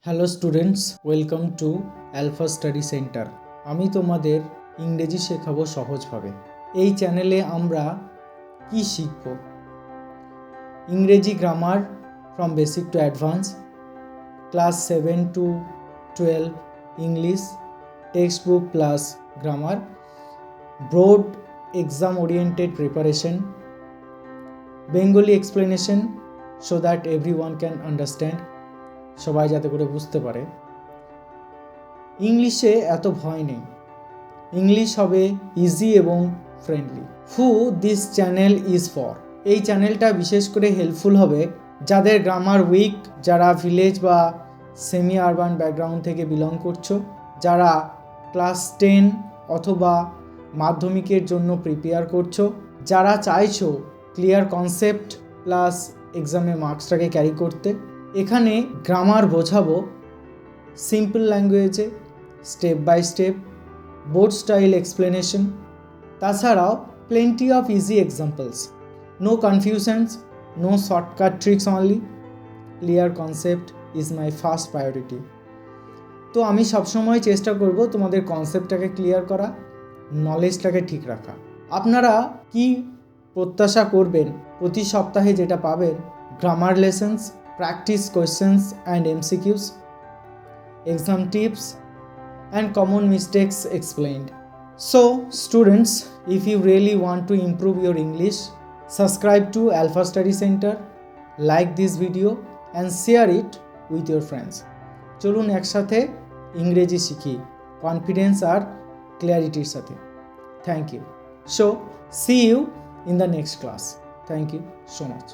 Hello students, welcome to alpha study centre. আমি তোমাদের ইংরেজি শেখাবো সহজভাবে। এই চ্যানেলে আমরা কি শিখব? ইংরেজি grammar from basic to advance, class 7 to 12 English, text book plus grammar, broad exam oriented preparation, Bengali explanation so that everyone can understand, সবাই যাতে করে বুঝতে পারে। ইংলিশে এত ভয় নেই, ইংলিশ হবে ইজি এবং friendly. Who this channel is for, এই চ্যানেলটা বিশেষ করে হেল্পফুল হবে যাদের গ্রামার উইক, যারা ভিলেজ বা সেমি আরবান ব্যাকগ্রাউন্ড থেকে বিলং করছো, যারা ক্লাস 10 অথবা মাধ্যমিকের জন্য প্রিপেয়ার করছো, যারা চাইছো ক্লিয়ার কনসেপ্ট প্লাস এক্সামে মার্কসটাকে ক্যারি করতে। এখানে গ্রামার বোঝাবো সিম্পল ল্যাঙ্গুয়েজে, step by step, board style explanation, তাছাড়াও plenty of easy examples, no confusions, no shortcut tricks only, clear concept is my first priority. তো আমি সবসময় চেষ্টা করব তোমাদের কনসেপ্টটাকে ক্লিয়ার করা, নলেজটাকে ঠিক রাখা। আপনারা কি প্রত্যাশা করবেন? প্রতি সপ্তাহে যেটা পাবেন, grammar lessons, practice questions and MCQs, exam tips and common mistakes explained. So students, if you really want to improve your English, subscribe to Alpha Study Center, like this video and share it with your friends. চলুন একসাথে ইংরেজি শিখি confidence আর ক্ল্যারিটির সাথে। Thank you. So see you in the next class. Thank you so much.